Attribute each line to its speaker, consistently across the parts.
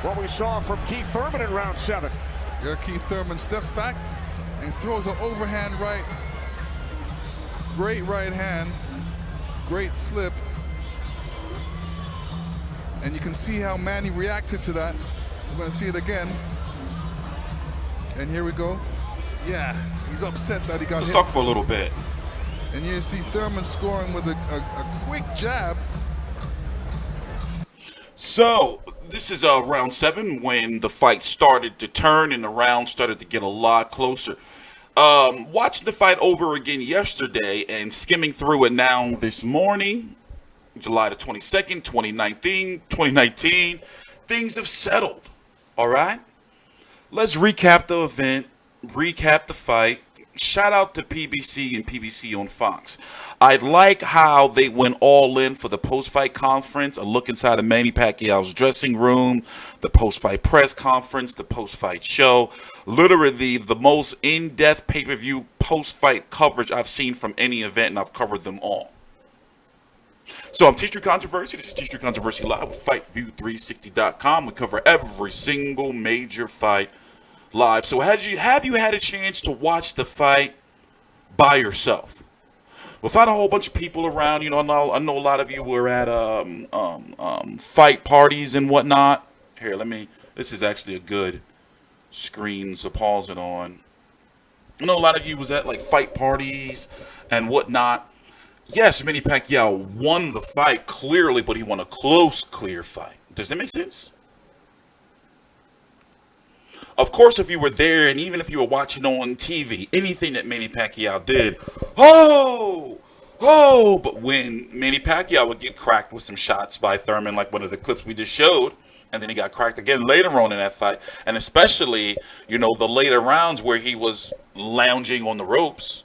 Speaker 1: what we saw from Keith Thurman in round 7.
Speaker 2: Here Keith Thurman steps back and throws an overhand right. Great right hand. Great slip. And you can see how Manny reacted to that. We're going to see it again. And here we go. Yeah, he's upset that he got hit.
Speaker 3: Let's talk for a little bit.
Speaker 2: And you see Thurman scoring with a quick jab.
Speaker 3: So this is round 7 when the fight started to turn and the round started to get a lot closer. Watching the fight over again yesterday and skimming through it now this morning, July the 22nd, 2019, things have settled. All right? Let's recap the event, recap the fight. Shout out to PBC and PBC on Fox. I like how they went all in for the post-fight conference, a look inside of Manny Pacquiao's dressing room, the post-fight press conference, the post-fight show. Literally the most in-depth pay-per-view post-fight coverage I've seen from any event, and I've covered them all. So I'm TstreeT Controversy. This is TstreeT Controversy Live with FightView360.com. We cover every single major fight live. So have you had a chance to watch the fight by yourself? Without a whole bunch of people around, you know, I know a lot of you were at fight parties and whatnot. Here, this is actually a good screen, so pause it on. I know a lot of you was at like fight parties and whatnot. Yes, Manny Pacquiao won the fight clearly, but he won a close, clear fight. Does that make sense? Of course, if you were there, and even if you were watching on TV, anything that Manny Pacquiao did, but when Manny Pacquiao would get cracked with some shots by Thurman, like one of the clips we just showed, and then he got cracked again later on in that fight, and especially, you know, the later rounds where he was lounging on the ropes,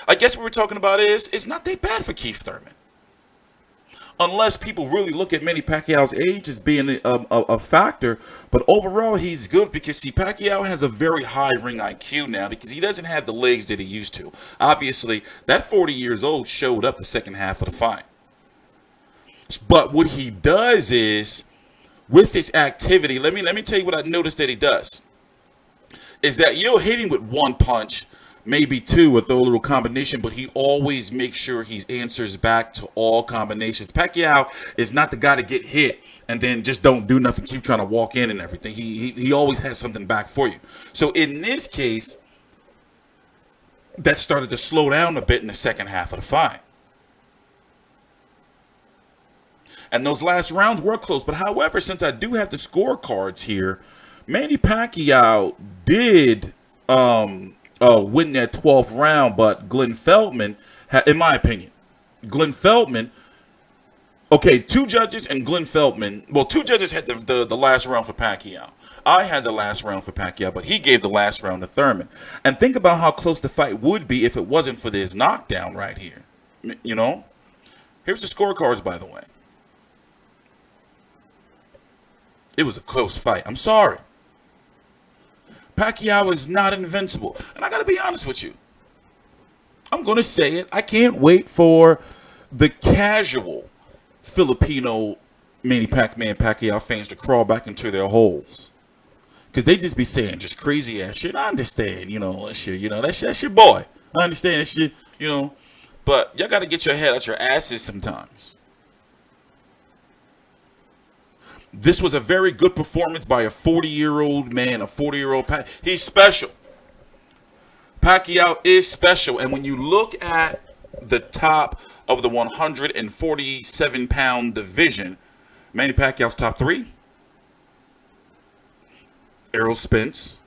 Speaker 3: I guess what we're talking about is it's not that bad for Keith Thurman. Unless people really look at Manny Pacquiao's age as being a factor. But overall, he's good because, see, Pacquiao has a very high ring IQ now because he doesn't have the legs that he used to. Obviously, that 40 years old showed up the second half of the fight. But what he does is, with his activity, let me tell you what I noticed that he does. Is that you'll hit him with one punch, maybe two, with a little combination, but he always makes sure he answers back to all combinations. Pacquiao is not the guy to get hit and then just don't do nothing, keep trying to walk in and everything. He always has something back for you. So in this case, that started to slow down a bit in the second half of the fight. And those last rounds were close. But however, since I do have the scorecards here, Manny Pacquiao did win that 12th round, but Glenn Feldman, in my opinion, Glenn Feldman, okay, two judges and Glenn Feldman, well, two judges had the last round for Pacquiao. I had the last round for Pacquiao, but he gave the last round to Thurman. And think about how close the fight would be if it wasn't for this knockdown right here. You know? Here's the scorecards, by the way. It was a close fight. I'm sorry. Pacquiao is not invincible. And I got to be honest with you. I'm going to say it. I can't wait for the casual Filipino Manny Pacquiao fans to crawl back into their holes. Because they just be saying just crazy ass shit. I understand, that shit, that's your boy. I understand that shit, But y'all got to get your head out your asses sometimes. This was a very good performance by a 40-year-old man, a 40-year-old Pacquiao. He's special. Pacquiao is special. And when you look at the top of the 147-pound division, Manny Pacquiao's top 3. Errol Spence,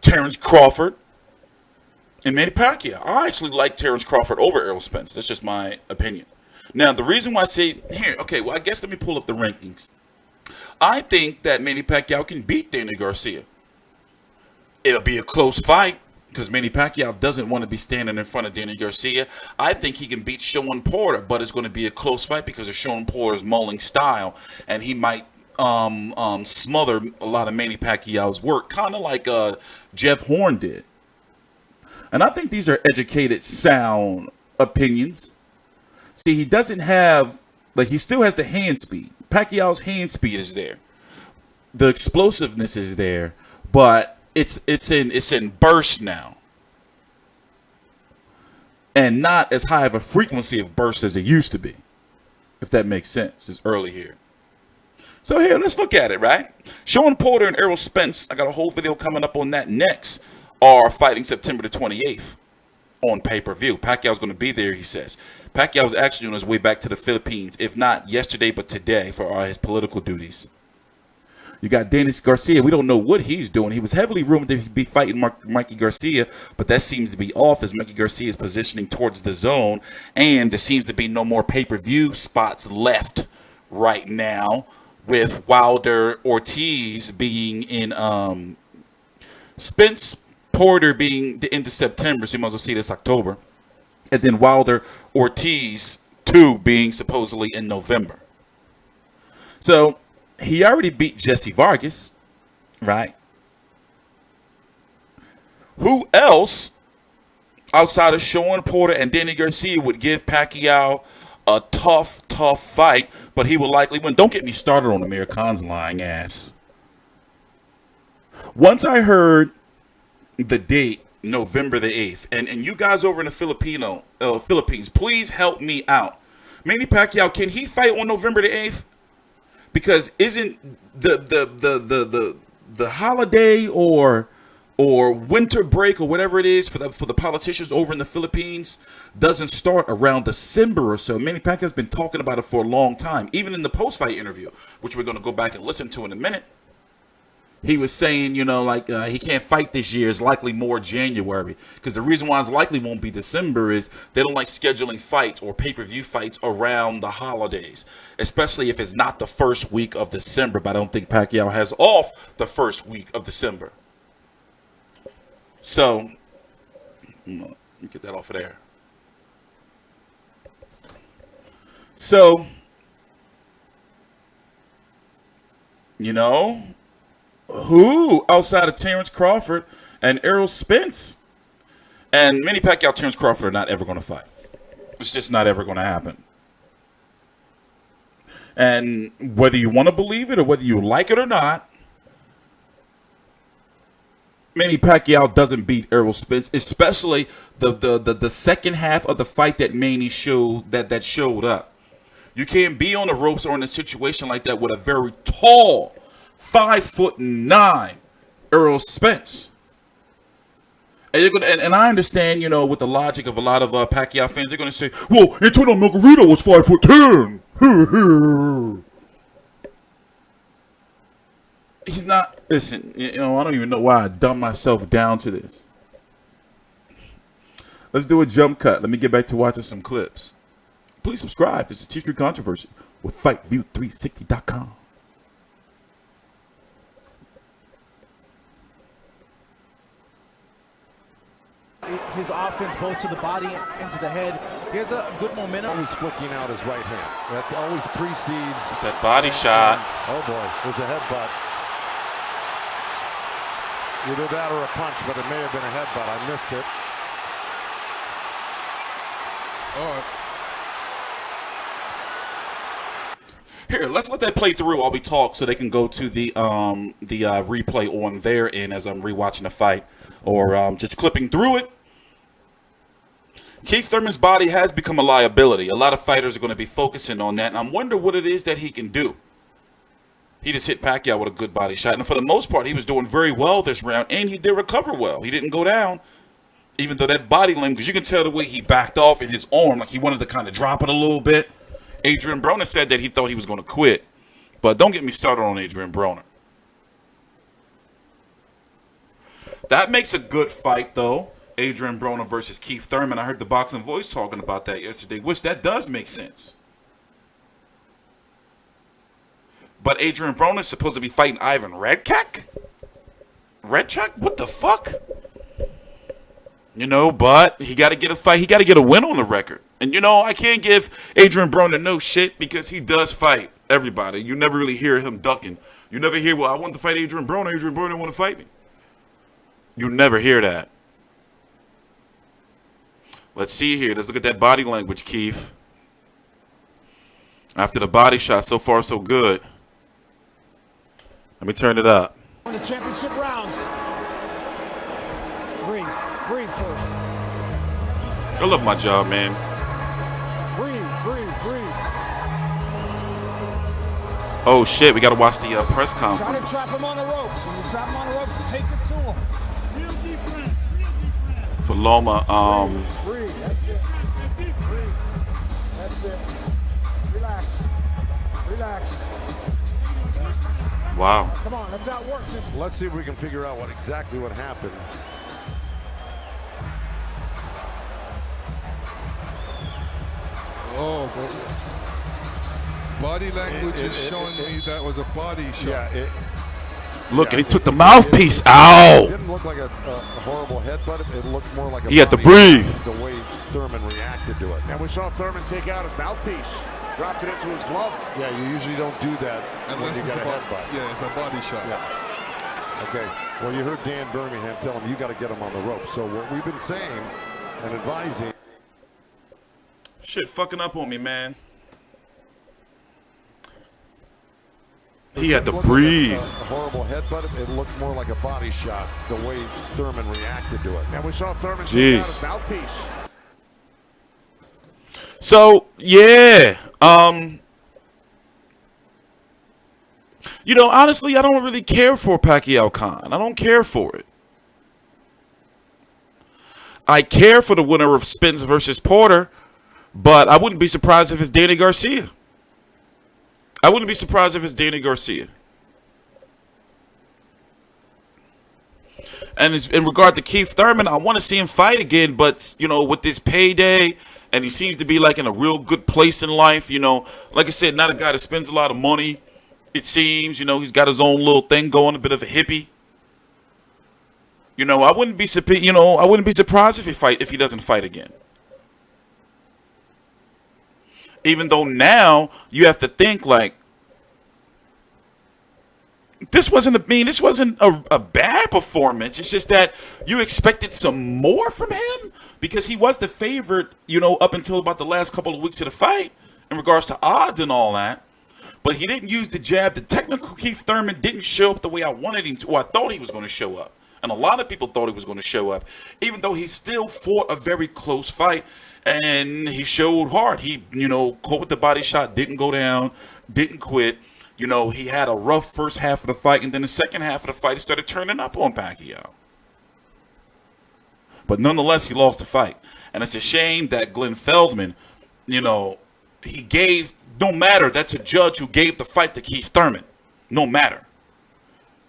Speaker 3: Terrence Crawford, and Manny Pacquiao. I actually like Terrence Crawford over Errol Spence. That's just my opinion. Now, the reason why I say here, okay, well, I guess let me pull up the rankings. I think that Manny Pacquiao can beat Danny Garcia. It'll be a close fight because Manny Pacquiao doesn't want to be standing in front of Danny Garcia. I think he can beat Sean Porter, but it's going to be a close fight because of Sean Porter's mauling style, and he might smother a lot of Manny Pacquiao's work, kind of like Jeff Horn did. And I think these are educated, sound opinions. See, he doesn't have Like, he still has the hand speed. Pacquiao's hand speed is there. The explosiveness is there, but it's in bursts now. And not as high of a frequency of bursts as it used to be. If that makes sense. It's early here. So here, let's look at it, right? Sean Porter and Errol Spence, I got a whole video coming up on that next, are fighting September the 28th on pay-per-view. Pacquiao's going to be there, he says. Pacquiao's actually on his way back to the Philippines, if not yesterday, but today, for his political duties. You got Dennis Garcia. We don't know what he's doing. He was heavily rumored to be fighting Mikey Garcia, but that seems to be off as Mikey Garcia is positioning towards the zone, and there seems to be no more pay-per-view spots left right now, with Wilder Ortiz being in Spence Porter being the end of September, so you might as well see this October, and then Wilder Ortiz 2 being supposedly in November. So he already beat Jesse Vargas, right? Who else outside of Sean Porter and Danny Garcia would give Pacquiao a tough fight, but he will likely win? Don't get me started on Amir Khan's lying ass. Once I heard the date, November the 8th, and you guys over in the Philippines, please help me out. Manny Pacquiao, can he fight on November the 8th? Because isn't the holiday or winter break or whatever it is for the politicians over in the Philippines doesn't start around December or so? Manny Pacquiao's been talking about it for a long time. Even in the post-fight interview, which we're going to go back and listen to in a minute, he was saying, he can't fight this year. It's likely more January. Because the reason why it's likely won't be December is they don't like scheduling fights or pay-per-view fights around the holidays, especially if it's not the first week of December. But I don't think Pacquiao has off the first week of December. So, let me get that off of there. So, who outside of Terrence Crawford and Errol Spence and Manny Pacquiao, Terrence Crawford are not ever going to fight. It's just not ever going to happen. And whether you want to believe it or whether you like it or not, Manny Pacquiao doesn't beat Errol Spence, especially the second half of the fight that Manny showed that showed up. You can't be on the ropes or in a situation like that with a very tall 5'9" Errol Spence. And I understand, with the logic of a lot of Pacquiao fans, they're going to say, well, Antonio Margarito was 5'10". He's not. Listen, I don't even know why I dumbed myself down to this. Let's do a jump cut. Let me get back to watching some clips. Please subscribe. This is TstreeT Controversy with FightView360.com.
Speaker 4: His offense both to the body and to the head. He has a good momentum.
Speaker 1: Always flicking out his right hand. That always precedes.
Speaker 3: It's that body shot.
Speaker 1: Oh boy, there's a headbutt. Either that or a punch, but it may have been a headbutt. I missed it.
Speaker 3: Here, let's let that play through while we talk, so they can go to the replay on their end as I'm rewatching the fight, or just clipping through it. Keith Thurman's body has become a liability. A lot of fighters are going to be focusing on that, and I wonder what it is that he can do. He just hit Pacquiao with a good body shot, and for the most part, he was doing very well this round, and he did recover well. He didn't go down, even though that body language, you can tell the way he backed off in his arm, like he wanted to kind of drop it a little bit. Adrian Broner said that he thought he was going to quit, but don't get me started on Adrian Broner. That makes a good fight, though. Adrian Broner versus Keith Thurman. I heard the Boxing Voice talking about that yesterday, which that does make sense. But Adrian Broner is supposed to be fighting Ivan Redkach? Redkach? What the fuck? But he got to get a fight. He got to get a win on the record. And, I can't give Adrian Broner no shit because he does fight everybody. You never really hear him ducking. You never hear, well, I want to fight Adrian Broner. Adrian Broner want to fight me. You never hear that. Let's see here. Let's look at that body language, Keith. After the body shot, so far so good. Let me turn it up.
Speaker 5: On the championship rounds. Breathe first.
Speaker 3: I love my job, man.
Speaker 5: Breathe.
Speaker 3: Oh shit, we gotta watch the press
Speaker 5: Try to
Speaker 3: conference.
Speaker 5: trap him on the ropes. When you trap him on the ropes, take it to him.
Speaker 6: Real deep breath.
Speaker 3: For Loma,
Speaker 5: Breathe. That's it. Breathe. That's it. Relax.
Speaker 3: wow.
Speaker 5: Come on, let's outwork this.
Speaker 1: Let's see if we can figure out exactly what happened.
Speaker 2: Oh, body language is showing me that was a body shot.
Speaker 1: Yeah,
Speaker 3: Look, and he took the mouthpiece out.
Speaker 1: it didn't look like a horrible headbutt. It looked more like a
Speaker 3: He had to
Speaker 1: body
Speaker 3: breathe.
Speaker 1: shot, the way Thurman reacted to it.
Speaker 7: And we saw Thurman take out his mouthpiece. Dropped it into his glove.
Speaker 1: Yeah, you usually don't do that
Speaker 2: Unless
Speaker 1: when you
Speaker 2: it's
Speaker 1: got
Speaker 2: a
Speaker 1: a
Speaker 2: body,
Speaker 1: headbutt.
Speaker 2: yeah, it's a body shot.
Speaker 1: Yeah. Okay. Well, you heard Dan Birmingham tell him you got to get him on the rope. So what we've been saying and advising.
Speaker 3: Shit fucking up on me, man. He had to
Speaker 1: Looked
Speaker 3: breathe.
Speaker 1: Like a horrible headbutt. It looked more like a body shot, the way Thurman reacted to it.
Speaker 7: And we saw Thurman
Speaker 3: Jeez.
Speaker 7: take out his mouthpiece.
Speaker 3: So, yeah. You know, honestly, I don't really care for Pacquiao Khan. I don't care for it. I care for the winner of Spence versus Porter, but I wouldn't be surprised if it's Danny Garcia. I wouldn't be surprised if it's Danny Garcia. And in regard to Keith Thurman, I want to see him fight again, but, you know, with this payday, and he seems to be, like, in a real good place in life, you know. Like I said, not a guy that spends a lot of money, it seems. You know, he's got his own little thing going, a bit of a hippie. You know, I wouldn't be surprised if he doesn't fight again. Even though now you have to think like this wasn't a bad performance. It's just that you expected some more from him because he was the favorite, you know, up until about the last couple of weeks of the fight in regards to odds and all that. But he didn't use the jab. The technical Keith Thurman didn't show up the way I wanted him to, or I thought he was going to show up. And a lot of people thought he was going to show up, even though he still fought a very close fight. And he showed hard. He, you know, caught with the body shot, didn't go down, didn't quit. You know, he had a rough first half of the fight, and then the second half of the fight, he started turning up on Pacquiao. But nonetheless, he lost the fight. And it's a shame that Glenn Feldman, you know, he gave, no matter, that's a judge who gave the fight to Keith Thurman. No matter.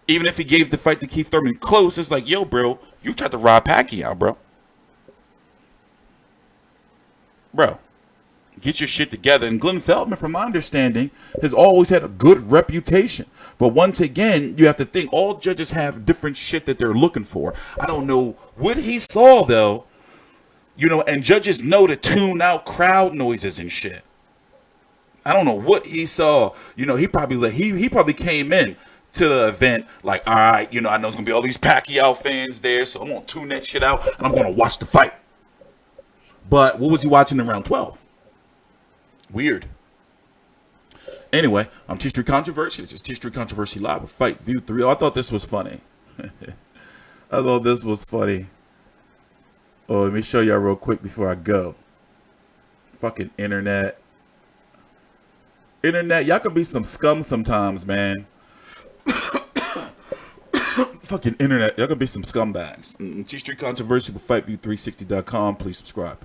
Speaker 3: Even if he gave the fight to Keith Thurman close, it's like, yo, bro, you tried to rob Pacquiao, bro. Bro, get your shit together. And Glenn Feldman, from my understanding, has always had a good reputation. But once again, you have to think all judges have different shit that they're looking for. I don't know what he saw, though. You know, and judges know to tune out crowd noises and shit. I don't know what he saw. You know, he probably came in to the event like, all right, you know, I know there's going to be all these Pacquiao fans there, so I'm going to tune that shit out, and I'm going to watch the fight. But what was he watching in round 12? Weird. Anyway, I'm TstreeT Controversy. This is TstreeT Controversy Live with Fight View 3. Oh, I thought this was funny. I thought this was funny. Oh, let me show y'all real quick before I go. Fucking internet. Internet, y'all can be some scum sometimes, man. Fucking internet, y'all can be some scumbags. TstreeT Controversy with FightView360.com. Please subscribe.